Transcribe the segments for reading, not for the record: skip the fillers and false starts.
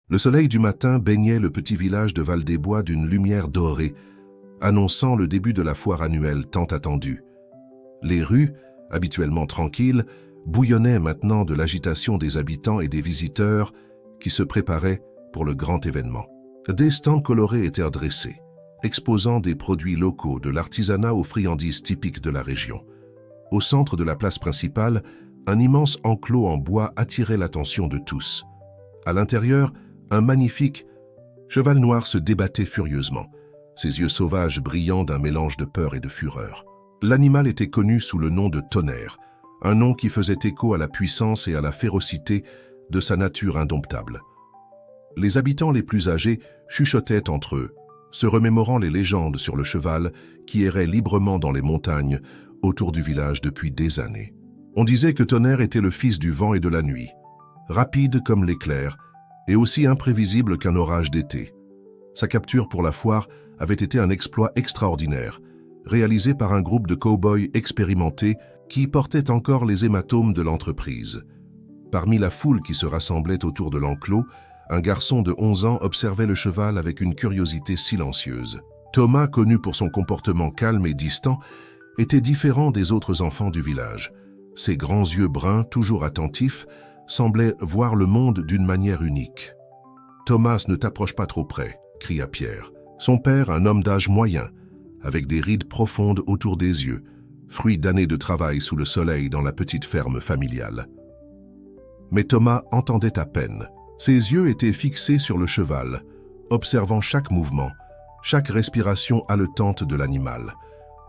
Le soleil du matin baignait le petit village de Val-des-Bois d'une lumière dorée, annonçant le début de la foire annuelle tant attendue. Les rues, habituellement tranquilles, bouillonnaient maintenant de l'agitation des habitants et des visiteurs qui se préparaient pour le grand événement. Des stands colorés étaient dressés, exposant des produits locaux de l'artisanat aux friandises typiques de la région. Au centre de la place principale, un immense enclos en bois attirait l'attention de tous. À l'intérieur, un magnifique cheval noir se débattait furieusement, ses yeux sauvages brillant d'un mélange de peur et de fureur. L'animal était connu sous le nom de Tonnerre, un nom qui faisait écho à la puissance et à la férocité de sa nature indomptable. Les habitants les plus âgés chuchotaient entre eux, se remémorant les légendes sur le cheval qui errait librement dans les montagnes autour du village depuis des années. On disait que Tonnerre était le fils du vent et de la nuit, rapide comme l'éclair et aussi imprévisible qu'un orage d'été. Sa capture pour la foire avait été un exploit extraordinaire, réalisé par un groupe de cow-boys expérimentés qui portaient encore les hématomes de l'entreprise. Parmi la foule qui se rassemblait autour de l'enclos, un garçon de 11 ans observait le cheval avec une curiosité silencieuse. Thomas, connu pour son comportement calme et distant, était différent des autres enfants du village. Ses grands yeux bruns, toujours attentifs, semblaient voir le monde d'une manière unique. « Thomas, ne t'approche pas trop près », cria Pierre. Son père, un homme d'âge moyen, avec des rides profondes autour des yeux, fruit d'années de travail sous le soleil dans la petite ferme familiale. Mais Thomas entendait à peine. Ses yeux étaient fixés sur le cheval, observant chaque mouvement, chaque respiration haletante de l'animal.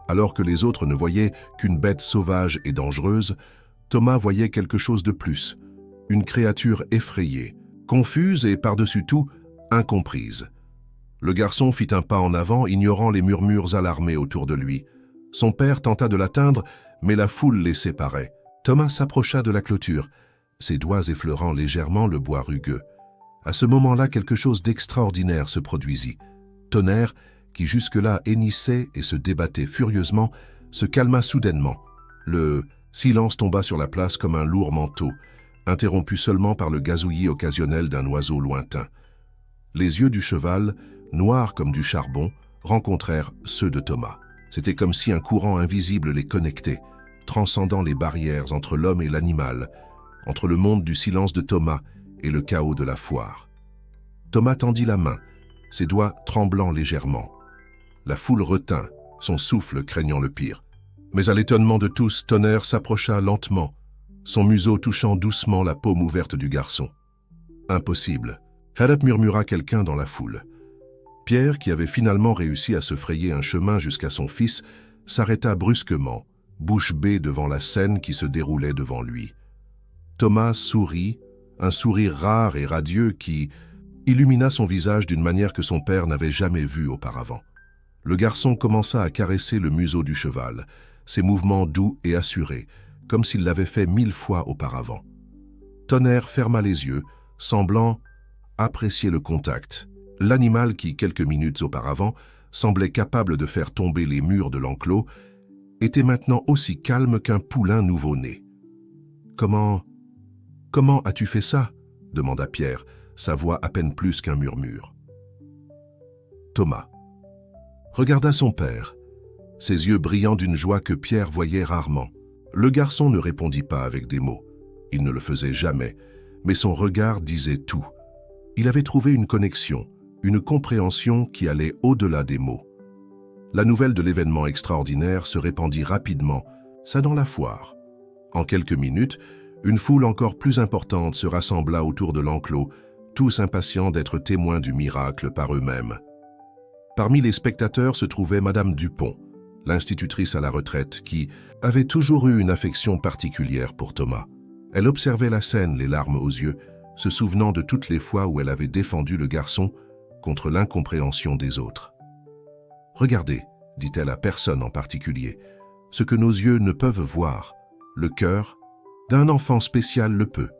Alors que les autres ne voyaient qu'une bête sauvage et dangereuse, Thomas voyait quelque chose de plus, une créature effrayée, confuse et par-dessus tout, incomprise. Le garçon fit un pas en avant, ignorant les murmures alarmés autour de lui. Son père tenta de l'atteindre, mais la foule les séparait. Thomas s'approcha de la clôture, ses doigts effleurant légèrement le bois rugueux. À ce moment-là, quelque chose d'extraordinaire se produisit. Tonnerre, qui jusque-là hennissait et se débattait furieusement, se calma soudainement. Le silence tomba sur la place comme un lourd manteau, interrompu seulement par le gazouillis occasionnel d'un oiseau lointain. Les yeux du cheval, noirs comme du charbon, rencontrèrent ceux de Thomas. C'était comme si un courant invisible les connectait, transcendant les barrières entre l'homme et l'animal, entre le monde du silence de Thomas et le chaos de la foire. Thomas tendit la main, ses doigts tremblant légèrement. La foule retint, son souffle craignant le pire. Mais à l'étonnement de tous, Tonnerre s'approcha lentement, son museau touchant doucement la paume ouverte du garçon. « Impossible !» Harep murmura quelqu'un dans la foule. Pierre, qui avait finalement réussi à se frayer un chemin jusqu'à son fils, s'arrêta brusquement, bouche bée devant la scène qui se déroulait devant lui. Thomas sourit, un sourire rare et radieux qui illumina son visage d'une manière que son père n'avait jamais vue auparavant. Le garçon commença à caresser le museau du cheval, ses mouvements doux et assurés, comme s'il l'avait fait 1000 fois auparavant. Tonnerre ferma les yeux, semblant apprécier le contact. L'animal qui, quelques minutes auparavant, semblait capable de faire tomber les murs de l'enclos, était maintenant aussi calme qu'un poulain nouveau-né. « Comment as-tu fait ça ?» demanda Pierre, sa voix à peine plus qu'un murmure. Thomas regarda son père, ses yeux brillants d'une joie que Pierre voyait rarement. Le garçon ne répondit pas avec des mots. Il ne le faisait jamais, mais son regard disait tout. Il avait trouvé une connexion, une compréhension qui allait au-delà des mots. La nouvelle de l'événement extraordinaire se répandit rapidement, ça dans la foire. En quelques minutes, une foule encore plus importante se rassembla autour de l'enclos, tous impatients d'être témoins du miracle par eux-mêmes. Parmi les spectateurs se trouvait Madame Dupont, l'institutrice à la retraite, qui avait toujours eu une affection particulière pour Thomas. Elle observait la scène, les larmes aux yeux, se souvenant de toutes les fois où elle avait défendu le garçon contre l'incompréhension des autres. « Regardez, dit-elle à personne en particulier, ce que nos yeux ne peuvent voir, le cœur d'un enfant spécial le peut. »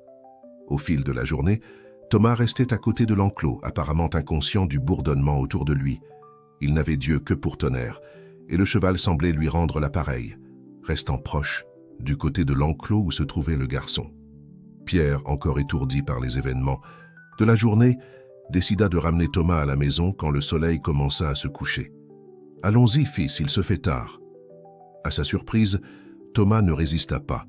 Au fil de la journée, Thomas restait à côté de l'enclos, apparemment inconscient du bourdonnement autour de lui. Il n'avait d'yeux que pour Tonnerre, et le cheval semblait lui rendre l'appareil, restant proche, du côté de l'enclos où se trouvait le garçon. Pierre, encore étourdi par les événements de la journée, décida de ramener Thomas à la maison quand le soleil commença à se coucher. « Allons-y, fils, il se fait tard. » À sa surprise, Thomas ne résista pas.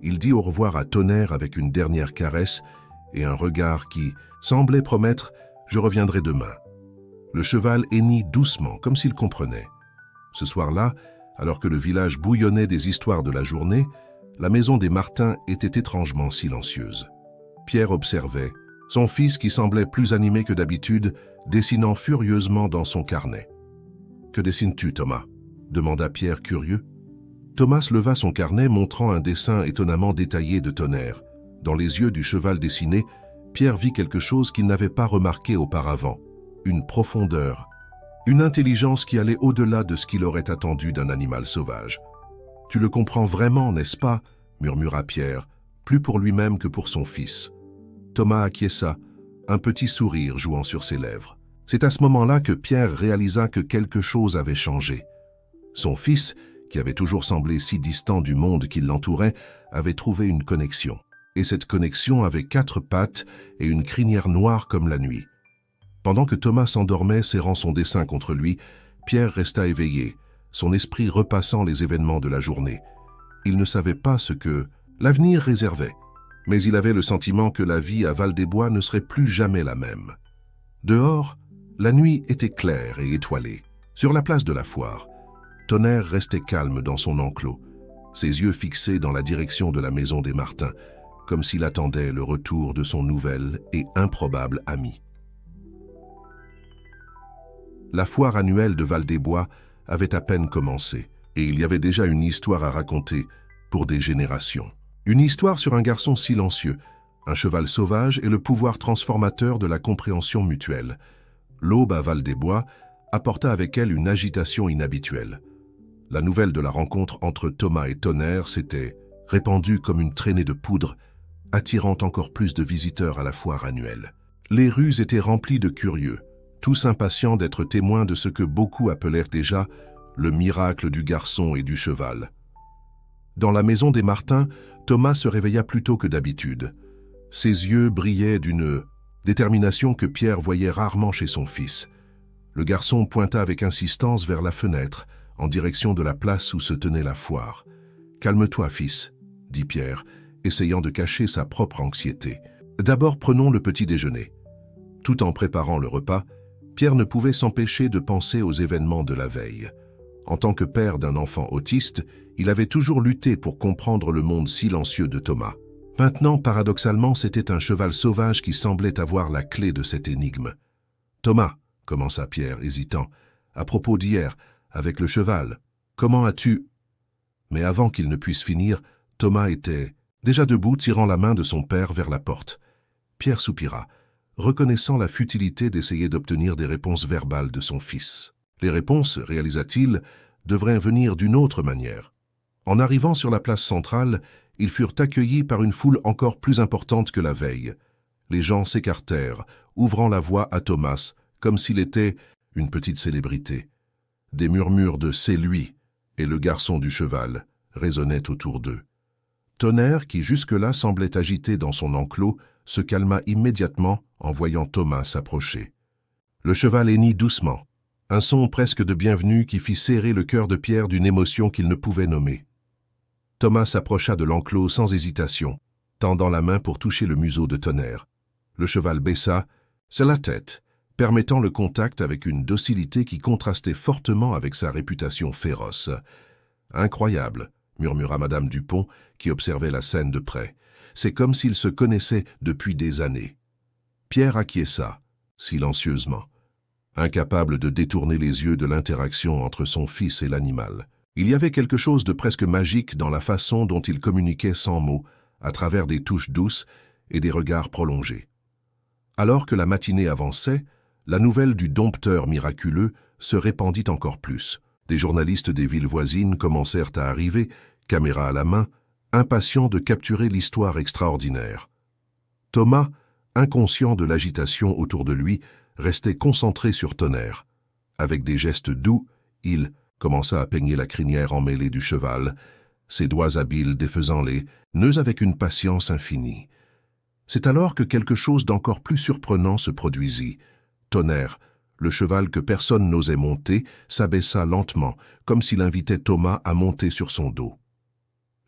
Il dit au revoir à Tonnerre avec une dernière caresse et un regard qui semblait promettre « Je reviendrai demain ». Le cheval hennit doucement, comme s'il comprenait. Ce soir-là, alors que le village bouillonnait des histoires de la journée, la maison des Martin était étrangement silencieuse. Pierre observait, son fils qui semblait plus animé que d'habitude, dessinant furieusement dans son carnet. « Que dessines-tu, Thomas » demanda Pierre curieux. Thomas leva son carnet montrant un dessin étonnamment détaillé de Tonnerre. Dans les yeux du cheval dessiné, Pierre vit quelque chose qu'il n'avait pas remarqué auparavant. Une profondeur, une intelligence qui allait au-delà de ce qu'il aurait attendu d'un animal sauvage. « Tu le comprends vraiment, n'est-ce pas » murmura Pierre, plus pour lui-même que pour son fils. Thomas acquiesça, un petit sourire jouant sur ses lèvres. C'est à ce moment-là que Pierre réalisa que quelque chose avait changé. Son fils, qui avait toujours semblé si distant du monde qui l'entourait, avait trouvé une connexion. Et cette connexion avait 4 pattes et une crinière noire comme la nuit. Pendant que Thomas s'endormait, serrant son dessin contre lui, Pierre resta éveillé, son esprit repassant les événements de la journée. Il ne savait pas ce que l'avenir réservait, mais il avait le sentiment que la vie à Val-des-Bois ne serait plus jamais la même. Dehors, la nuit était claire et étoilée. Sur la place de la foire, Tonnerre restait calme dans son enclos, ses yeux fixés dans la direction de la maison des Martin, comme s'il attendait le retour de son nouvel et improbable ami. La foire annuelle de Val-des-Bois avait à peine commencé, et il y avait déjà une histoire à raconter pour des générations. Une histoire sur un garçon silencieux, un cheval sauvage et le pouvoir transformateur de la compréhension mutuelle. L'aube à Val-des-Bois apporta avec elle une agitation inhabituelle. La nouvelle de la rencontre entre Thomas et Tonnerre s'était répandue comme une traînée de poudre, attirant encore plus de visiteurs à la foire annuelle. Les rues étaient remplies de curieux, tous impatients d'être témoins de ce que beaucoup appelèrent déjà le miracle du garçon et du cheval. Dans la maison des Martin, Thomas se réveilla plus tôt que d'habitude. Ses yeux brillaient d'une détermination que Pierre voyait rarement chez son fils. Le garçon pointa avec insistance vers la fenêtre, en direction de la place où se tenait la foire. « Calme-toi, fils, » dit Pierre, essayant de cacher sa propre anxiété. « D'abord, prenons le petit déjeuner. » Tout en préparant le repas, Pierre ne pouvait s'empêcher de penser aux événements de la veille. En tant que père d'un enfant autiste, il avait toujours lutté pour comprendre le monde silencieux de Thomas. Maintenant, paradoxalement, c'était un cheval sauvage qui semblait avoir la clé de cette énigme. « Thomas, » commença Pierre, hésitant, « à propos d'hier, avec le cheval, comment as-tu… » Mais avant qu'il ne puisse finir, Thomas était déjà debout, tirant la main de son père vers la porte. Pierre soupira, reconnaissant la futilité d'essayer d'obtenir des réponses verbales de son fils. Les réponses, réalisa-t-il, devraient venir d'une autre manière. En arrivant sur la place centrale, ils furent accueillis par une foule encore plus importante que la veille. Les gens s'écartèrent, ouvrant la voie à Thomas, comme s'il était une petite célébrité. Des murmures de « c'est lui » et le garçon du cheval résonnaient autour d'eux. Tonnerre, qui jusque-là semblait agité dans son enclos, se calma immédiatement en voyant Thomas s'approcher. Le cheval hennit doucement, un son presque de bienvenue qui fit serrer le cœur de Pierre d'une émotion qu'il ne pouvait nommer. Thomas s'approcha de l'enclos sans hésitation, tendant la main pour toucher le museau de Tonnerre. Le cheval baissa, sur la tête, permettant le contact avec une docilité qui contrastait fortement avec sa réputation féroce. « Incroyable !» murmura Madame Dupont, qui observait la scène de près. « C'est comme s'ils se connaissaient depuis des années. » Pierre acquiesça, silencieusement, incapable de détourner les yeux de l'interaction entre son fils et l'animal. Il y avait quelque chose de presque magique dans la façon dont il communiquait sans mots, à travers des touches douces et des regards prolongés. Alors que la matinée avançait, la nouvelle du dompteur miraculeux se répandit encore plus. Des journalistes des villes voisines commencèrent à arriver, caméra à la main, impatients de capturer l'histoire extraordinaire. Thomas, inconscient de l'agitation autour de lui, restait concentré sur Tonnerre. Avec des gestes doux, il commença à peigner la crinière emmêlée du cheval, ses doigts habiles défaisant les nœuds avec une patience infinie. C'est alors que quelque chose d'encore plus surprenant se produisit. Tonnerre, le cheval que personne n'osait monter, s'abaissa lentement, comme s'il invitait Thomas à monter sur son dos.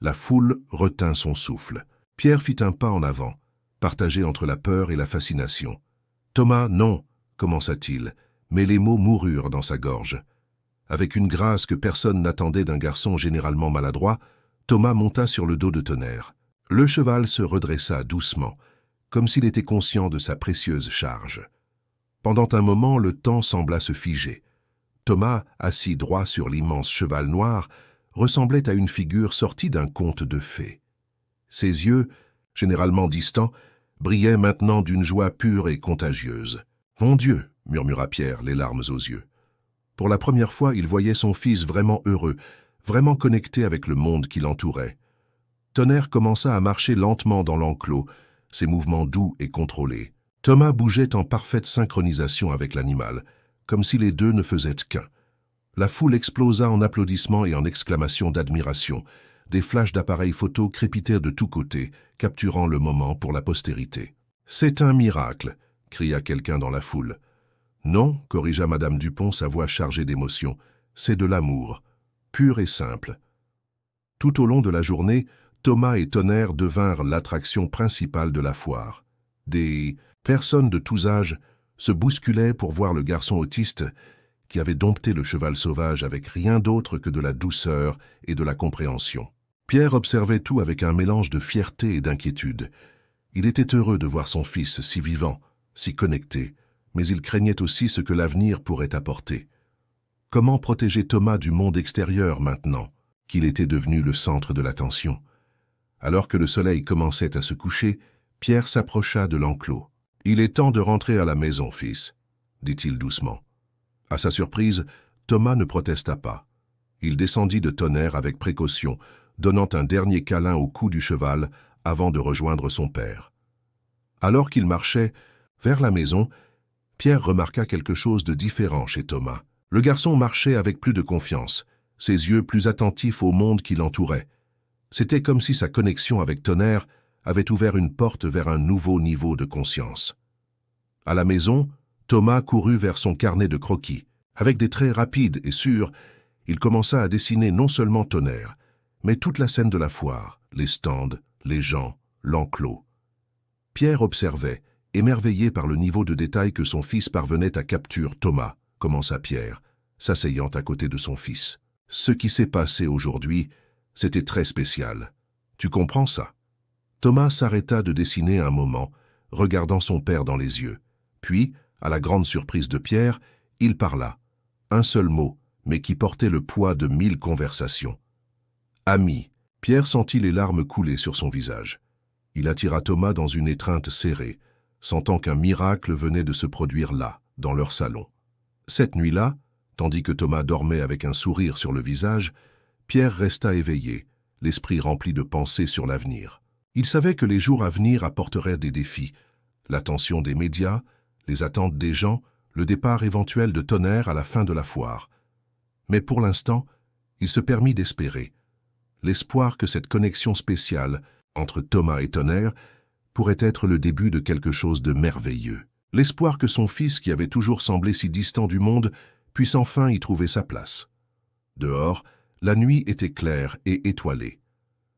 La foule retint son souffle. Pierre fit un pas en avant, partagé entre la peur et la fascination. « Thomas, non !» commença-t-il, mais les mots moururent dans sa gorge. Avec une grâce que personne n'attendait d'un garçon généralement maladroit, Thomas monta sur le dos de Tonnerre. Le cheval se redressa doucement, comme s'il était conscient de sa précieuse charge. Pendant un moment, le temps sembla se figer. Thomas, assis droit sur l'immense cheval noir, ressemblait à une figure sortie d'un conte de fées. Ses yeux, généralement distants, brillaient maintenant d'une joie pure et contagieuse. « Mon Dieu !» murmura Pierre, les larmes aux yeux. Pour la première fois, il voyait son fils vraiment heureux, vraiment connecté avec le monde qui l'entourait. Tonnerre commença à marcher lentement dans l'enclos, ses mouvements doux et contrôlés. Thomas bougeait en parfaite synchronisation avec l'animal, comme si les deux ne faisaient qu'un. La foule explosa en applaudissements et en exclamations d'admiration. Des flashs d'appareils photo crépitèrent de tous côtés, capturant le moment pour la postérité. « C'est un miracle !» cria quelqu'un dans la foule. « Non, » corrigea Madame Dupont, sa voix chargée d'émotion, « c'est de l'amour, pur et simple. » Tout au long de la journée, Thomas et Tonnerre devinrent l'attraction principale de la foire. Des personnes de tous âges se bousculaient pour voir le garçon autiste qui avait dompté le cheval sauvage avec rien d'autre que de la douceur et de la compréhension. Pierre observait tout avec un mélange de fierté et d'inquiétude. Il était heureux de voir son fils si vivant, si connecté, mais il craignait aussi ce que l'avenir pourrait apporter. Comment protéger Thomas du monde extérieur maintenant qu'il était devenu le centre de l'attention? Alors que le soleil commençait à se coucher, Pierre s'approcha de l'enclos. « Il est temps de rentrer à la maison, fils, » dit-il doucement. À sa surprise, Thomas ne protesta pas. Il descendit de Tonnerre avec précaution, donnant un dernier câlin au cou du cheval avant de rejoindre son père. Alors qu'il marchait vers la maison, Pierre remarqua quelque chose de différent chez Thomas. Le garçon marchait avec plus de confiance, ses yeux plus attentifs au monde qui l'entourait. C'était comme si sa connexion avec Tonnerre avait ouvert une porte vers un nouveau niveau de conscience. À la maison, Thomas courut vers son carnet de croquis. Avec des traits rapides et sûrs, il commença à dessiner non seulement Tonnerre, mais toute la scène de la foire, les stands, les gens, l'enclos. Pierre observait, émerveillé par le niveau de détail que son fils parvenait à capturer. « Thomas, » commença Pierre, s'asseyant à côté de son fils. « Ce qui s'est passé aujourd'hui, c'était très spécial. Tu comprends ça ?» Thomas s'arrêta de dessiner un moment, regardant son père dans les yeux. Puis, à la grande surprise de Pierre, il parla. Un seul mot, mais qui portait le poids de 1000 conversations. « Ami !» Pierre sentit les larmes couler sur son visage. Il attira Thomas dans une étreinte serrée, sentant qu'un miracle venait de se produire là, dans leur salon. Cette nuit-là, tandis que Thomas dormait avec un sourire sur le visage, Pierre resta éveillé, l'esprit rempli de pensées sur l'avenir. Il savait que les jours à venir apporteraient des défis, l'attention des médias, les attentes des gens, le départ éventuel de Tonnerre à la fin de la foire. Mais pour l'instant, il se permit d'espérer. L'espoir que cette connexion spéciale entre Thomas et Tonnerre pourrait être le début de quelque chose de merveilleux. L'espoir que son fils, qui avait toujours semblé si distant du monde, puisse enfin y trouver sa place. Dehors, la nuit était claire et étoilée.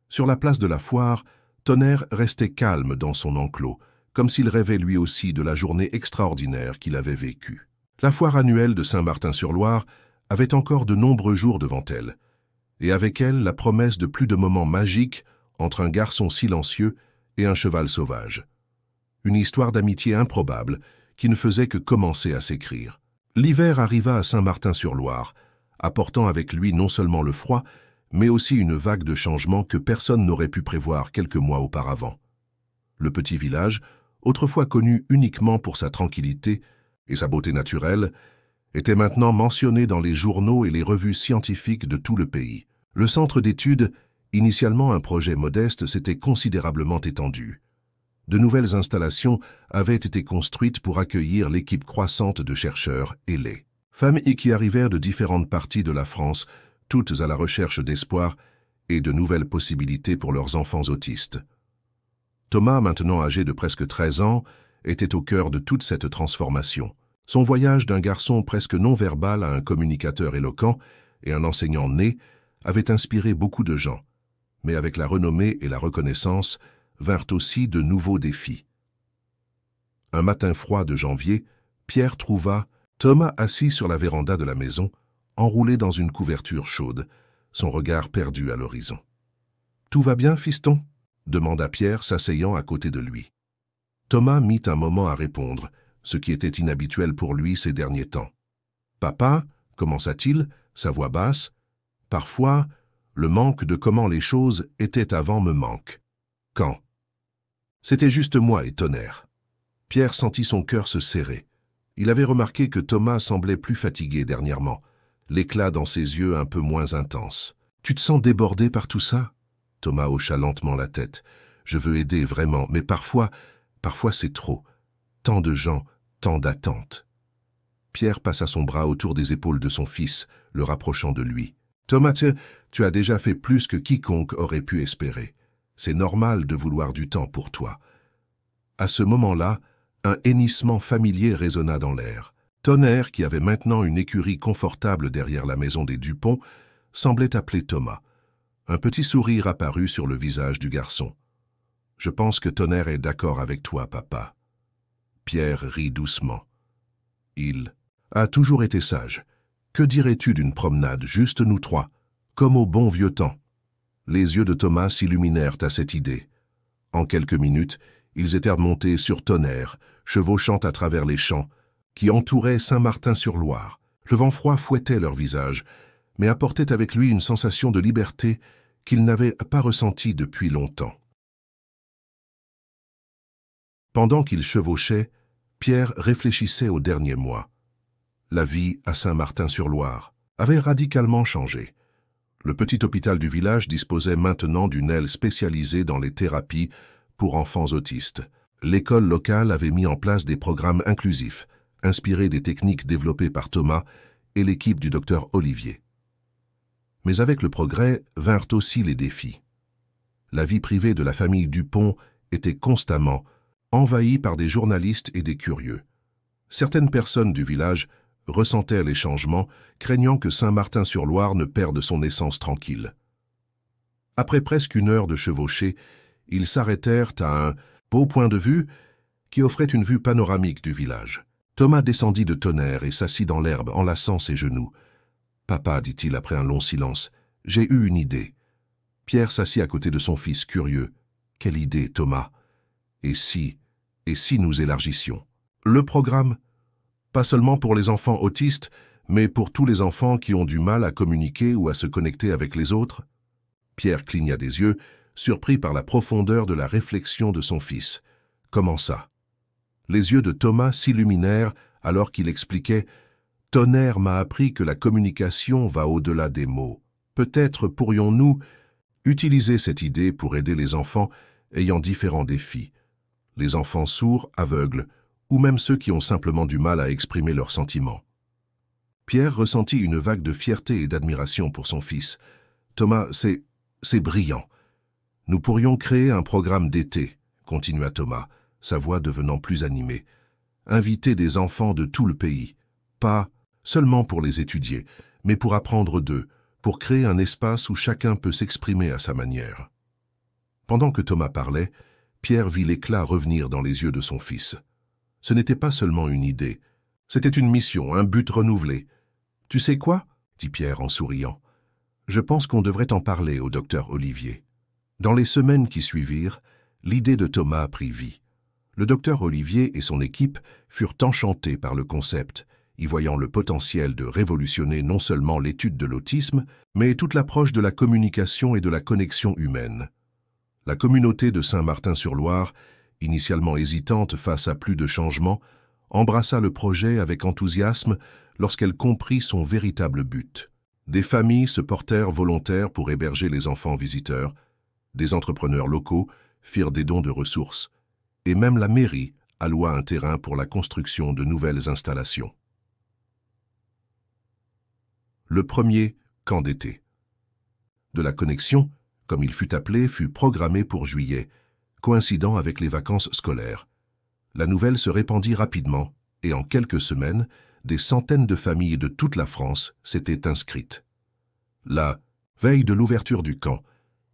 Sur la place de la foire, Tonnerre restait calme dans son enclos, comme s'il rêvait lui aussi de la journée extraordinaire qu'il avait vécue. La foire annuelle de Saint-Martin-sur-Loire avait encore de nombreux jours devant elle, et avec elle la promesse de plus de moments magiques entre un garçon silencieux et un cheval sauvage. Une histoire d'amitié improbable qui ne faisait que commencer à s'écrire. L'hiver arriva à Saint-Martin-sur-Loire, apportant avec lui non seulement le froid, mais aussi une vague de changements que personne n'aurait pu prévoir quelques mois auparavant. Le petit village, autrefois connu uniquement pour sa tranquillité et sa beauté naturelle, était maintenant mentionné dans les journaux et les revues scientifiques de tout le pays. Le centre d'études, initialement un projet modeste, s'était considérablement étendu. De nouvelles installations avaient été construites pour accueillir l'équipe croissante de chercheurs ailés. Familles qui arrivèrent de différentes parties de la France, toutes à la recherche d'espoir et de nouvelles possibilités pour leurs enfants autistes. Thomas, maintenant âgé de presque 13 ans, était au cœur de toute cette transformation. Son voyage d'un garçon presque non-verbal à un communicateur éloquent et un enseignant né avait inspiré beaucoup de gens. Mais avec la renommée et la reconnaissance vinrent aussi de nouveaux défis. Un matin froid de janvier, Pierre trouva Thomas assis sur la véranda de la maison, enroulé dans une couverture chaude, son regard perdu à l'horizon. « Tout va bien, fiston ?» demanda Pierre, s'asseyant à côté de lui. Thomas mit un moment à répondre, ce qui était inhabituel pour lui ces derniers temps. « Papa » commença-t-il, sa voix basse, « parfois, le manque de comment les choses étaient avant me manque. » Quand? C'était juste moi et Tonnerre. Pierre sentit son cœur se serrer. Il avait remarqué que Thomas semblait plus fatigué dernièrement, l'éclat dans ses yeux un peu moins intense. « Tu te sens débordé par tout ça ?» Thomas hocha lentement la tête. « Je veux aider, vraiment, mais parfois c'est trop. Tant de gens, tant d'attentes. » Pierre passa son bras autour des épaules de son fils, le rapprochant de lui. « Thomas, tu as déjà fait plus que quiconque aurait pu espérer. C'est normal de vouloir du temps pour toi. » À ce moment-là, un hennissement familier résonna dans l'air. Tonnerre, qui avait maintenant une écurie confortable derrière la maison des Dupont, semblait appeler Thomas. Un petit sourire apparut sur le visage du garçon. « Je pense que Tonnerre est d'accord avec toi, papa. » Pierre rit doucement. Il a toujours été sage. Que dirais-tu d'une promenade, juste nous trois, comme au bon vieux temps? Les yeux de Thomas s'illuminèrent à cette idée. En quelques minutes, ils étaient montés sur Tonnerre, chevauchant à travers les champs, qui entouraient Saint-Martin-sur-Loire. Le vent froid fouettait leurs visages, mais apportait avec lui une sensation de liberté qu'ils n'avaient pas ressentie depuis longtemps. Pendant qu'ils chevauchaient, Pierre réfléchissait aux derniers mois. La vie à Saint-Martin-sur-Loire avait radicalement changé. Le petit hôpital du village disposait maintenant d'une aile spécialisée dans les thérapies pour enfants autistes. L'école locale avait mis en place des programmes inclusifs, inspirés des techniques développées par Thomas et l'équipe du docteur Olivier. Mais avec le progrès vinrent aussi les défis. La vie privée de la famille Dupont était constamment envahie par des journalistes et des curieux. Certaines personnes du village ressentaient les changements, craignant que Saint-Martin-sur-Loire ne perde son essence tranquille. Après presque une heure de chevauchée, ils s'arrêtèrent à un beau point de vue qui offrait une vue panoramique du village. Thomas descendit de Tonnerre et s'assit dans l'herbe, enlaçant ses genoux. « Papa, dit-il après un long silence, j'ai eu une idée. » Pierre s'assit à côté de son fils, curieux. « Quelle idée, Thomas? Et si nous élargissions? Le programme, pas seulement pour les enfants autistes, mais pour tous les enfants qui ont du mal à communiquer ou à se connecter avec les autres? » Pierre cligna des yeux, surpris par la profondeur de la réflexion de son fils. « Comment ça? » Les yeux de Thomas s'illuminèrent alors qu'il expliquait « Tonnerre m'a appris que la communication va au-delà des mots. Peut-être pourrions-nous utiliser cette idée pour aider les enfants ayant différents défis. Les enfants sourds, aveugles, ou même ceux qui ont simplement du mal à exprimer leurs sentiments. » Pierre ressentit une vague de fierté et d'admiration pour son fils. « Thomas, c'est brillant. Nous pourrions créer un programme d'été, » continua Thomas, sa voix devenant plus animée. « Inviter des enfants de tout le pays, pas seulement pour les étudier, mais pour apprendre d'eux, pour créer un espace où chacun peut s'exprimer à sa manière. » Pendant que Thomas parlait, Pierre vit l'éclat revenir dans les yeux de son fils. Ce n'était pas seulement une idée, c'était une mission, un but renouvelé. « Tu sais quoi ?» dit Pierre en souriant. « Je pense qu'on devrait en parler au docteur Olivier. » Dans les semaines qui suivirent, l'idée de Thomas prit vie. Le docteur Olivier et son équipe furent enchantés par le concept, y voyant le potentiel de révolutionner non seulement l'étude de l'autisme, mais toute l'approche de la communication et de la connexion humaine. La communauté de Saint-Martin-sur-Loire, initialement hésitante face à plus de changements, embrassa le projet avec enthousiasme lorsqu'elle comprit son véritable but. Des familles se portèrent volontaires pour héberger les enfants visiteurs, des entrepreneurs locaux firent des dons de ressources, et même la mairie alloua un terrain pour la construction de nouvelles installations. Le premier camp d'été. De la connexion, comme il fut appelé, fut programmé pour juillet, coïncidant avec les vacances scolaires. La nouvelle se répandit rapidement, et en quelques semaines, des centaines de familles de toute la France s'étaient inscrites. La veille de l'ouverture du camp,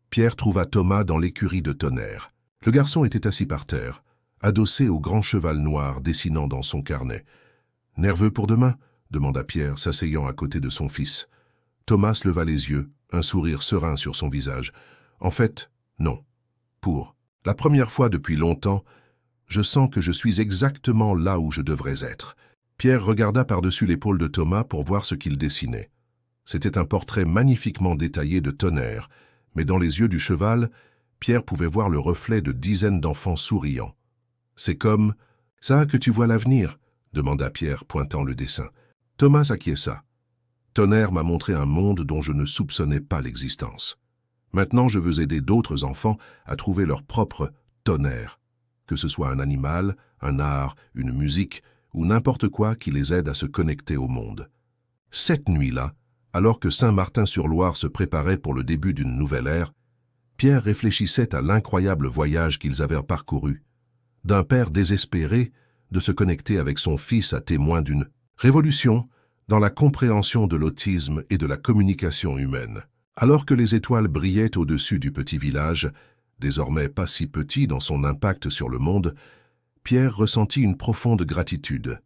Pierre trouva Thomas dans l'écurie de Tonnerre. Le garçon était assis par terre, adossé au grand cheval noir dessinant dans son carnet. « Nerveux pour demain ?» demanda Pierre, s'asseyant à côté de son fils. Thomas leva les yeux, un sourire serein sur son visage. « En fait, non. Pour la première fois depuis longtemps, je sens que je suis exactement là où je devrais être. » Pierre regarda par-dessus l'épaule de Thomas pour voir ce qu'il dessinait. C'était un portrait magnifiquement détaillé de Tonnerre, mais dans les yeux du cheval, Pierre pouvait voir le reflet de dizaines d'enfants souriants. « C'est comme ça que tu vois l'avenir ?» demanda Pierre, pointant le dessin. Thomas acquiesça. « Tonnerre m'a montré un monde dont je ne soupçonnais pas l'existence. Maintenant, je veux aider d'autres enfants à trouver leur propre Tonnerre, que ce soit un animal, un art, une musique ou n'importe quoi qui les aide à se connecter au monde. » Cette nuit-là, alors que Saint-Martin-sur-Loire se préparait pour le début d'une nouvelle ère, Pierre réfléchissait à l'incroyable voyage qu'ils avaient parcouru, d'un père désespéré de se connecter avec son fils à témoin d'une révolution dans la compréhension de l'autisme et de la communication humaine. Alors que les étoiles brillaient au-dessus du petit village, désormais pas si petit dans son impact sur le monde, Pierre ressentit une profonde gratitude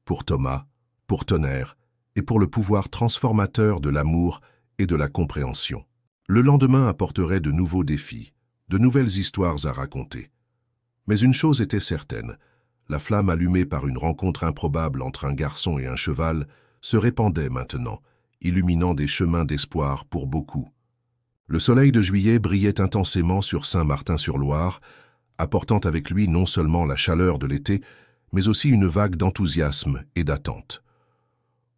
pour Thomas, pour Tonnerre et pour le pouvoir transformateur de l'amour et de la compréhension. Le lendemain apporterait de nouveaux défis, de nouvelles histoires à raconter. Mais une chose était certaine, la flamme allumée par une rencontre improbable entre un garçon et un cheval se répandait maintenant, illuminant des chemins d'espoir pour beaucoup. Le soleil de juillet brillait intensément sur Saint-Martin-sur-Loire, apportant avec lui non seulement la chaleur de l'été, mais aussi une vague d'enthousiasme et d'attente.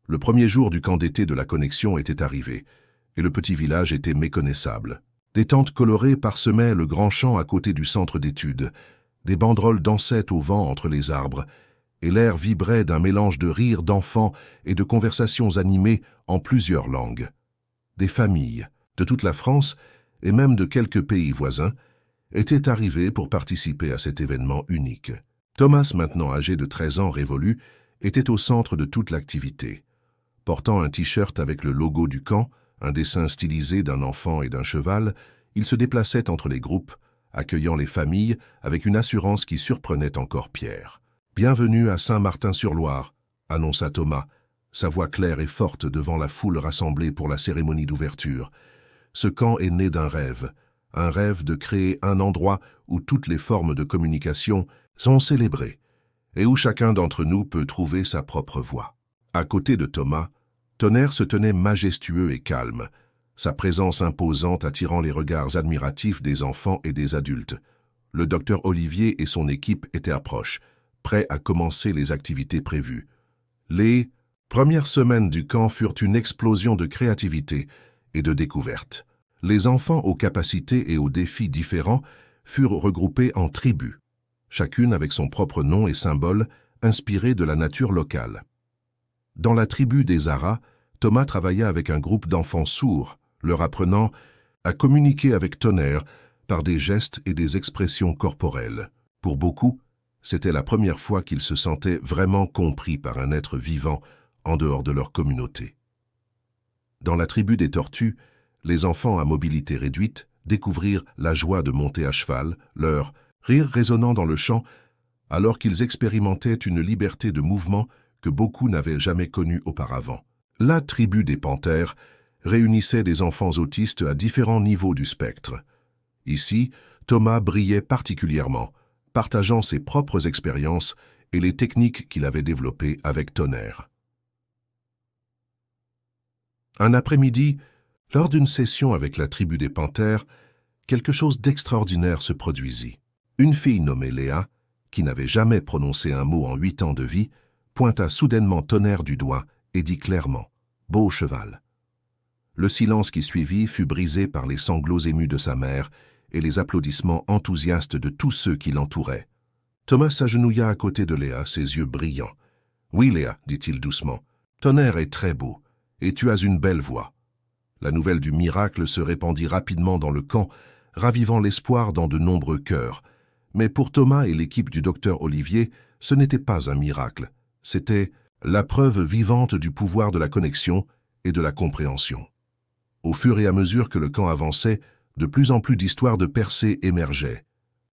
Le premier jour du camp d'été de la Connexion était arrivé, et le petit village était méconnaissable. Des tentes colorées parsemaient le grand champ à côté du centre d'études, des banderoles dansaient au vent entre les arbres, et l'air vibrait d'un mélange de rires d'enfants et de conversations animées en plusieurs langues. Des familles, de toute la France et même de quelques pays voisins, étaient arrivés pour participer à cet événement unique. Thomas, maintenant âgé de 13 ans révolu, était au centre de toute l'activité. Portant un t-shirt avec le logo du camp, un dessin stylisé d'un enfant et d'un cheval, il se déplaçait entre les groupes, accueillant les familles avec une assurance qui surprenait encore Pierre. « Bienvenue à Saint-Martin-sur-Loire », annonça Thomas, sa voix claire et forte devant la foule rassemblée pour la cérémonie d'ouverture. Ce camp est né d'un rêve, un rêve de créer un endroit où toutes les formes de communication sont célébrées et où chacun d'entre nous peut trouver sa propre voix. À côté de Thomas, Tonnerre se tenait majestueux et calme, sa présence imposante attirant les regards admiratifs des enfants et des adultes. Le docteur Olivier et son équipe étaient proches, prêts à commencer les activités prévues. Les premières semaines du camp furent une explosion de créativité et de découverte. Les enfants aux capacités et aux défis différents furent regroupés en tribus, chacune avec son propre nom et symbole inspiré de la nature locale. Dans la tribu des Aras, Thomas travailla avec un groupe d'enfants sourds, leur apprenant à communiquer avec Tonnerre par des gestes et des expressions corporelles. Pour beaucoup, c'était la première fois qu'ils se sentaient vraiment compris par un être vivant en dehors de leur communauté. Dans la tribu des tortues, les enfants à mobilité réduite découvrirent la joie de monter à cheval, leur rire résonnant dans le champ, alors qu'ils expérimentaient une liberté de mouvement que beaucoup n'avaient jamais connue auparavant. La tribu des panthères réunissait des enfants autistes à différents niveaux du spectre. Ici, Thomas brillait particulièrement, partageant ses propres expériences et les techniques qu'il avait développées avec Tonnerre. Un après-midi, lors d'une session avec la tribu des panthères, quelque chose d'extraordinaire se produisit. Une fille nommée Léa, qui n'avait jamais prononcé un mot en 8 ans de vie, pointa soudainement Tonnerre du doigt et dit clairement « Beau cheval ». Le silence qui suivit fut brisé par les sanglots émus de sa mère et les applaudissements enthousiastes de tous ceux qui l'entouraient. Thomas s'agenouilla à côté de Léa, ses yeux brillants. « Oui, Léa, dit-il doucement, Tonnerre est très beau, et tu as une belle voix. » La nouvelle du miracle se répandit rapidement dans le camp, ravivant l'espoir dans de nombreux cœurs, Mais pour Thomas et l'équipe du docteur Olivier, ce n'était pas un miracle. C'était la preuve vivante du pouvoir de la connexion et de la compréhension. Au fur et à mesure que le camp avançait, de plus en plus d'histoires de percées émergeaient.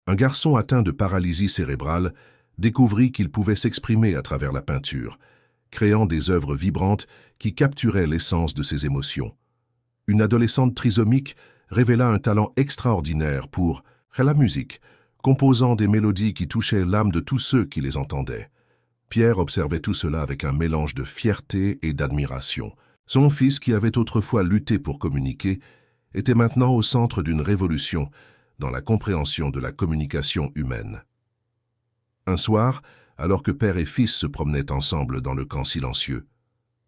Un garçon atteint de paralysie cérébrale découvrit qu'il pouvait s'exprimer à travers la peinture, créant des œuvres vibrantes qui capturaient l'essence de ses émotions. Une adolescente trisomique révéla un talent extraordinaire pour la musique, composant des mélodies qui touchaient l'âme de tous ceux qui les entendaient. Pierre observait tout cela avec un mélange de fierté et d'admiration. Son fils, qui avait autrefois lutté pour communiquer, était maintenant au centre d'une révolution dans la compréhension de la communication humaine. Un soir, alors que père et fils se promenaient ensemble dans le camp silencieux,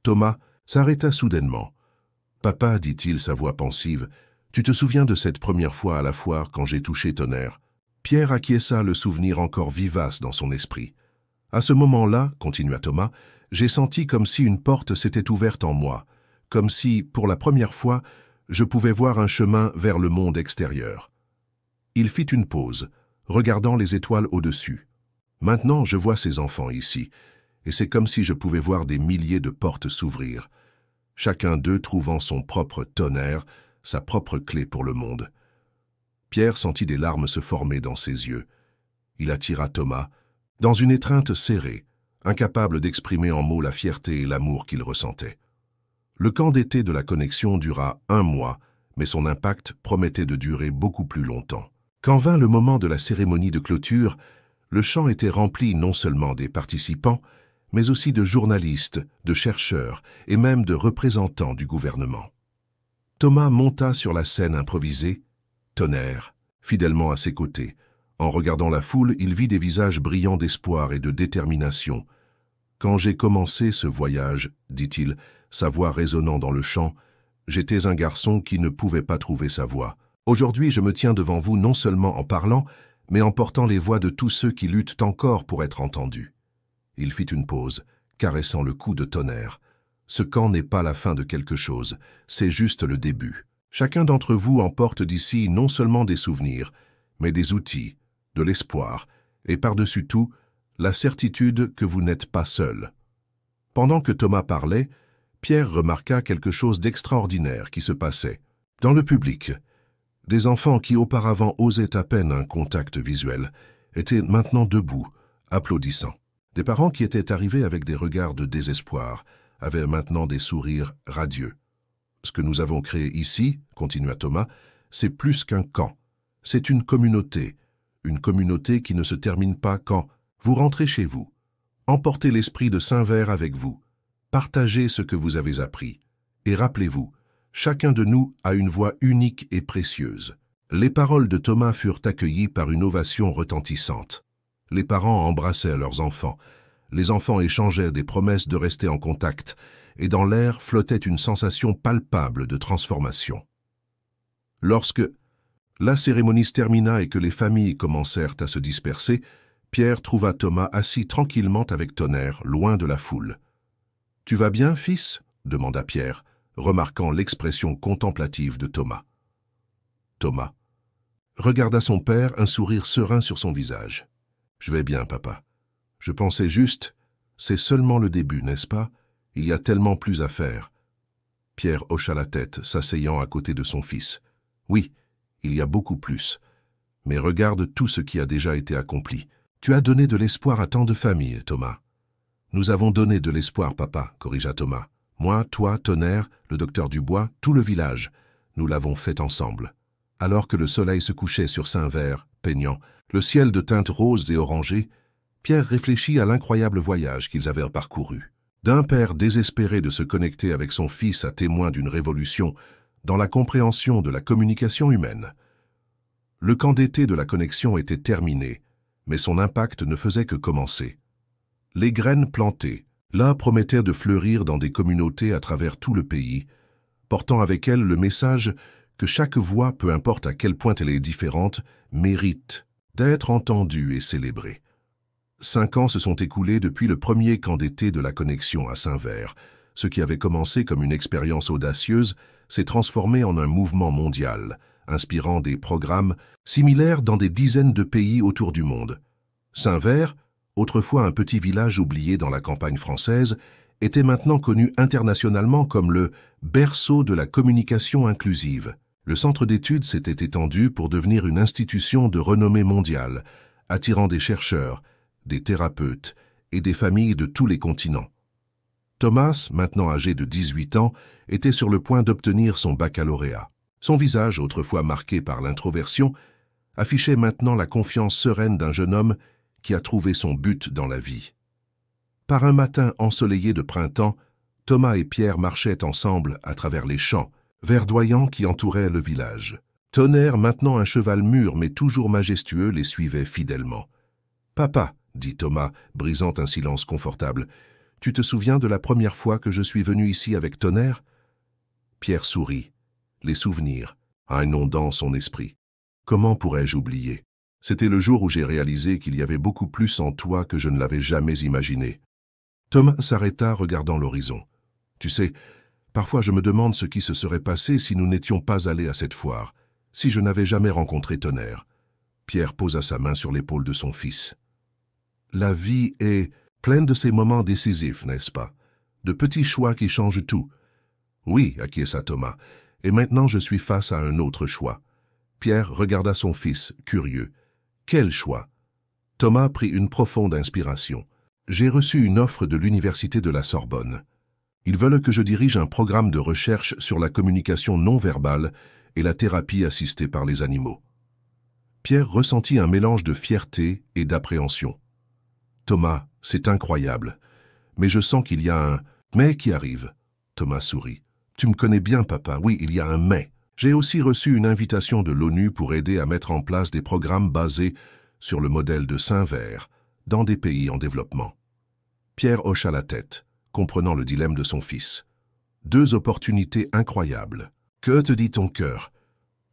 Thomas s'arrêta soudainement. « Papa, dit-il, sa voix pensive, tu te souviens de cette première fois à la foire quand j'ai touché Tonnerre ?» Pierre acquiesça, le souvenir encore vivace dans son esprit. « À ce moment-là, continua Thomas, j'ai senti comme si une porte s'était ouverte en moi, comme si, pour la première fois, je pouvais voir un chemin vers le monde extérieur. » Il fit une pause, regardant les étoiles au-dessus. « Maintenant, je vois ces enfants ici, et c'est comme si je pouvais voir des milliers de portes s'ouvrir, chacun d'eux trouvant son propre tonnerre, sa propre clé pour le monde. » Pierre sentit des larmes se former dans ses yeux. Il attira Thomas, dans une étreinte serrée, incapable d'exprimer en mots la fierté et l'amour qu'il ressentait. Le camp d'été de la connexion dura 1 mois, mais son impact promettait de durer beaucoup plus longtemps. Quand vint le moment de la cérémonie de clôture, le champ était rempli non seulement des participants, mais aussi de journalistes, de chercheurs et même de représentants du gouvernement. Thomas monta sur la scène improvisée, Tonnerre, fidèlement à ses côtés. En regardant la foule, il vit des visages brillants d'espoir et de détermination. « Quand j'ai commencé ce voyage, dit-il, sa voix résonnant dans le champ, j'étais un garçon qui ne pouvait pas trouver sa voie. Aujourd'hui, je me tiens devant vous non seulement en parlant, mais en portant les voix de tous ceux qui luttent encore pour être entendus. » Il fit une pause, caressant le cou de Tonnerre. « Ce camp n'est pas la fin de quelque chose, c'est juste le début. Chacun d'entre vous emporte d'ici non seulement des souvenirs, mais des outils, de l'espoir, et par-dessus tout, la certitude que vous n'êtes pas seul. » Pendant que Thomas parlait, Pierre remarqua quelque chose d'extraordinaire qui se passait. Dans le public, des enfants qui auparavant osaient à peine un contact visuel étaient maintenant debout, applaudissant. Des parents qui étaient arrivés avec des regards de désespoir avaient maintenant des sourires radieux. « Ce que nous avons créé ici, continua Thomas, c'est plus qu'un camp. C'est une communauté qui ne se termine pas quand vous rentrez chez vous. Emportez l'esprit de Saint-Vert avec vous. Partagez ce que vous avez appris. Et rappelez-vous, chacun de nous a une voix unique et précieuse. » Les paroles de Thomas furent accueillies par une ovation retentissante. Les parents embrassaient leurs enfants. Les enfants échangeaient des promesses de rester en contact, et dans l'air flottait une sensation palpable de transformation. Lorsque la cérémonie se termina et que les familles commencèrent à se disperser, Pierre trouva Thomas assis tranquillement avec Tonnerre, loin de la foule. « Tu vas bien, fils ?» demanda Pierre, remarquant l'expression contemplative de Thomas. Thomas regarda son père, un sourire serein sur son visage. « Je vais bien, papa. Je pensais juste, c'est seulement le début, n'est-ce pas ? Il y a tellement plus à faire. » Pierre hocha la tête, s'asseyant à côté de son fils. « Oui, il y a beaucoup plus. Mais regarde tout ce qui a déjà été accompli. Tu as donné de l'espoir à tant de familles, Thomas. »« Nous avons donné de l'espoir, papa, » corrigea Thomas. « Moi, toi, Tonnerre, le docteur Dubois, tout le village. Nous l'avons fait ensemble. » Alors que le soleil se couchait sur Saint-Vert, peignant, le ciel de teintes roses et orangées, Pierre réfléchit à l'incroyable voyage qu'ils avaient parcouru. D'un père désespéré de se connecter avec son fils à témoin d'une révolution dans la compréhension de la communication humaine. Le camp d'été de la connexion était terminé, mais son impact ne faisait que commencer. Les graines plantées, là, promettaient de fleurir dans des communautés à travers tout le pays, portant avec elles le message que chaque voix, peu importe à quel point elle est différente, mérite d'être entendue et célébrée. 5 ans se sont écoulés depuis le premier camp d'été de la connexion à Saint-Vert. Ce qui avait commencé comme une expérience audacieuse s'est transformé en un mouvement mondial, inspirant des programmes similaires dans des dizaines de pays autour du monde. Saint-Vert, autrefois un petit village oublié dans la campagne française, était maintenant connu internationalement comme le berceau de la communication inclusive. Le centre d'études s'était étendu pour devenir une institution de renommée mondiale, attirant des chercheurs, des thérapeutes et des familles de tous les continents. Thomas, maintenant âgé de 18 ans, était sur le point d'obtenir son baccalauréat. Son visage, autrefois marqué par l'introversion, affichait maintenant la confiance sereine d'un jeune homme qui a trouvé son but dans la vie. Par un matin ensoleillé de printemps, Thomas et Pierre marchaient ensemble à travers les champs, verdoyants qui entouraient le village. Tonnerre, maintenant un cheval mûr mais toujours majestueux, les suivait fidèlement. « Papa, » dit Thomas, brisant un silence confortable, « tu te souviens de la première fois que je suis venu ici avec Tonnerre ?» Pierre sourit. Les souvenirs, inondant son esprit. Comment pourrais-je oublier? C'était le jour où j'ai réalisé qu'il y avait beaucoup plus en toi que je ne l'avais jamais imaginé. Thomas s'arrêta, regardant l'horizon. Tu sais, parfois je me demande ce qui se serait passé si nous n'étions pas allés à cette foire, si je n'avais jamais rencontré Tonnerre. Pierre posa sa main sur l'épaule de son fils. La vie est pleine de ces moments décisifs, n'est-ce pas? De petits choix qui changent tout. Oui, acquiesça Thomas, et maintenant je suis face à un autre choix. Pierre regarda son fils, curieux. Quel choix? Thomas prit une profonde inspiration. J'ai reçu une offre de l'université de la Sorbonne. Ils veulent que je dirige un programme de recherche sur la communication non verbale et la thérapie assistée par les animaux. Pierre ressentit un mélange de fierté et d'appréhension. Thomas, c'est incroyable, mais je sens qu'il y a un « mais » qui arrive. Thomas sourit. Tu me connais bien, papa. Oui, il y a un « mais ». J'ai aussi reçu une invitation de l'ONU pour aider à mettre en place des programmes basés sur le modèle de Saint-Vert dans des pays en développement. Pierre hocha la tête, comprenant le dilemme de son fils. Deux opportunités incroyables. Que te dit ton cœur?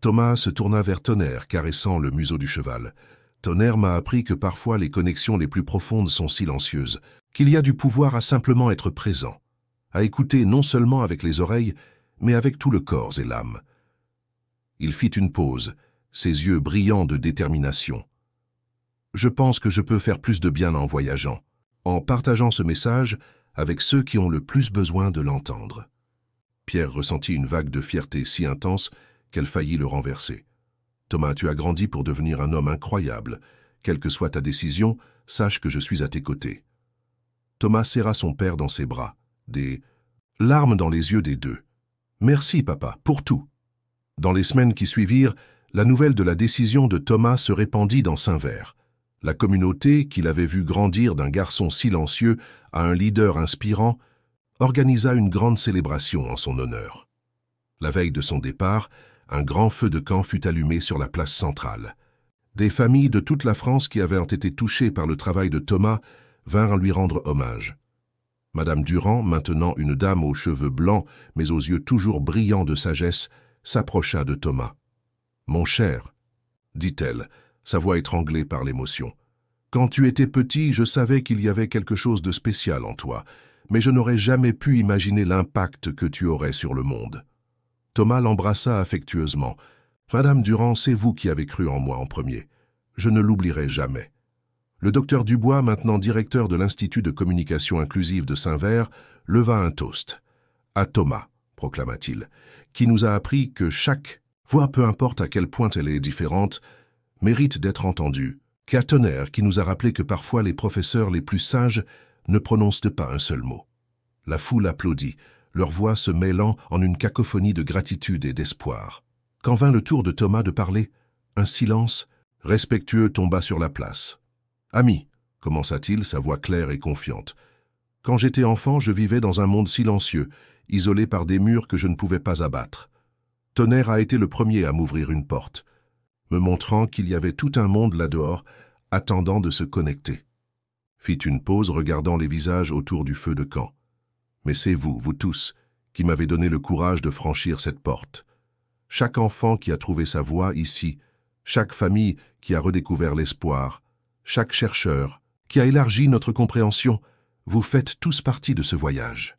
Thomas se tourna vers Tonnerre, caressant le museau du cheval. Tonnerre m'a appris que parfois les connexions les plus profondes sont silencieuses, qu'il y a du pouvoir à simplement être présent, à écouter non seulement avec les oreilles, mais avec tout le corps et l'âme. Il fit une pause, ses yeux brillants de détermination. Je pense que je peux faire plus de bien en voyageant, en partageant ce message avec ceux qui ont le plus besoin de l'entendre. Pierre ressentit une vague de fierté si intense qu'elle faillit le renverser. Thomas, tu as grandi pour devenir un homme incroyable. Quelle que soit ta décision, sache que je suis à tes côtés. Thomas serra son père dans ses bras, des larmes dans les yeux des deux. Merci, papa, pour tout. Dans les semaines qui suivirent, la nouvelle de la décision de Thomas se répandit dans Saint-Vert. La communauté, qu'il avait vu grandir d'un garçon silencieux à un leader inspirant, organisa une grande célébration en son honneur. La veille de son départ, un grand feu de camp fut allumé sur la place centrale. Des familles de toute la France qui avaient été touchées par le travail de Thomas vinrent lui rendre hommage. Madame Durand, maintenant une dame aux cheveux blancs mais aux yeux toujours brillants de sagesse, s'approcha de Thomas. « Mon cher, » dit-elle, sa voix étranglée par l'émotion. « Quand tu étais petit, je savais qu'il y avait quelque chose de spécial en toi, mais je n'aurais jamais pu imaginer l'impact que tu aurais sur le monde. » Thomas l'embrassa affectueusement. « Madame Durand, c'est vous qui avez cru en moi en premier. Je ne l'oublierai jamais. » Le docteur Dubois, maintenant directeur de l'Institut de communication inclusive de Saint-Vert, leva un toast. « À Thomas », proclama-t-il, qui nous a appris que chaque voix, peu importe à quel point elle est différente, mérite d'être entendue, qu'à Tonnerre, qui nous a rappelé que parfois les professeurs les plus sages ne prononcent pas un seul mot. La foule applaudit, leur voix se mêlant en une cacophonie de gratitude et d'espoir. Quand vint le tour de Thomas de parler, un silence respectueux tomba sur la place. « Ami, » commença-t-il, sa voix claire et confiante, « quand j'étais enfant, je vivais dans un monde silencieux, isolé par des murs que je ne pouvais pas abattre. Tonnerre a été le premier à m'ouvrir une porte, me montrant qu'il y avait tout un monde là-dehors, attendant de se connecter. » Fit une pause, regardant les visages autour du feu de camp. « Mais c'est vous, vous tous, qui m'avez donné le courage de franchir cette porte. Chaque enfant qui a trouvé sa voie ici, chaque famille qui a redécouvert l'espoir, chaque chercheur qui a élargi notre compréhension, vous faites tous partie de ce voyage. »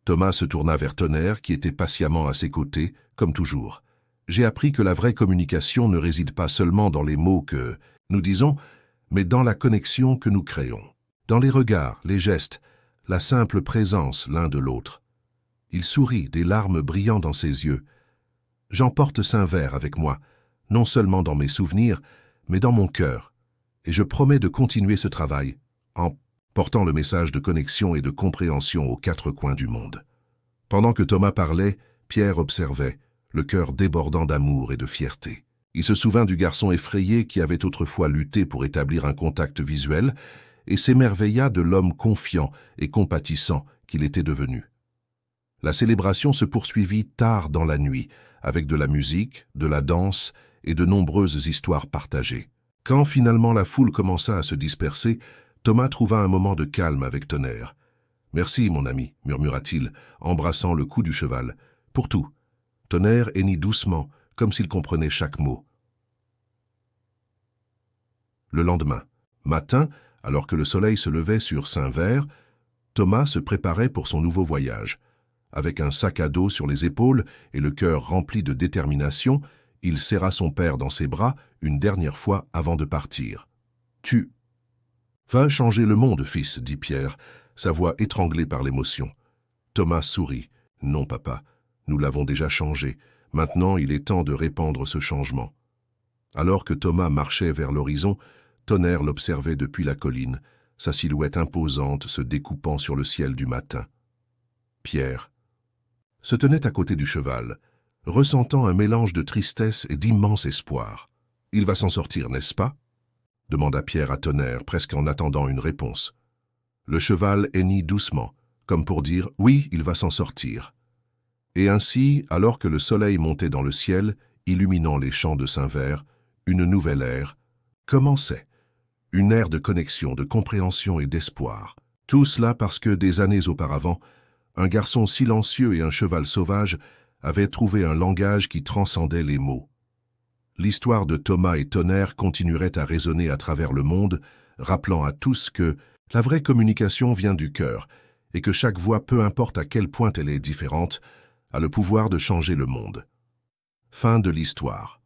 Thomas se tourna vers Tonnerre, qui était patiemment à ses côtés, comme toujours. j'ai appris que la vraie communication ne réside pas seulement dans les mots que nous disons, mais dans la connexion que nous créons, dans les regards, les gestes, la simple présence l'un de l'autre. Il sourit, des larmes brillant dans ses yeux. J'emporte Saint-Vert avec moi, non seulement dans mes souvenirs, mais dans mon cœur, et je promets de continuer ce travail, en portant le message de connexion et de compréhension aux quatre coins du monde. Pendant que Thomas parlait, Pierre observait, le cœur débordant d'amour et de fierté. Il se souvint du garçon effrayé qui avait autrefois lutté pour établir un contact visuel et s'émerveilla de l'homme confiant et compatissant qu'il était devenu. La célébration se poursuivit tard dans la nuit, avec de la musique, de la danse et de nombreuses histoires partagées. Quand finalement la foule commença à se disperser, Thomas trouva un moment de calme avec Tonnerre. « Merci, mon ami, » murmura-t-il, embrassant le cou du cheval. « Pour tout. » Tonnerre hennit doucement, comme s'il comprenait chaque mot. Le lendemain, matin, alors que le soleil se levait sur Saint-Vert, Thomas se préparait pour son nouveau voyage. Avec un sac à dos sur les épaules et le cœur rempli de détermination, il serra son père dans ses bras une dernière fois avant de partir. « Tu vas changer le monde, fils, » dit Pierre, sa voix étranglée par l'émotion. Thomas sourit. « Non, papa, nous l'avons déjà changé. Maintenant, il est temps de répandre ce changement. » Alors que Thomas marchait vers l'horizon, Tonnerre l'observait depuis la colline, sa silhouette imposante se découpant sur le ciel du matin. Pierre se tenait à côté du cheval, ressentant un mélange de tristesse et d'immense espoir. « Il va s'en sortir, n'est-ce pas ?» demanda Pierre à Tonnerre, presque en attendant une réponse. Le cheval hennit doucement, comme pour dire « Oui, il va s'en sortir ». Et ainsi, alors que le soleil montait dans le ciel, illuminant les champs de Saint-Vert, une nouvelle ère commençait. Une ère de connexion, de compréhension et d'espoir. Tout cela parce que, des années auparavant, un garçon silencieux et un cheval sauvage avaient trouvé un langage qui transcendait les mots. L'histoire de Thomas et Tonnerre continuerait à résonner à travers le monde, rappelant à tous que la vraie communication vient du cœur et que chaque voix, peu importe à quel point elle est différente, a le pouvoir de changer le monde. Fin de l'histoire.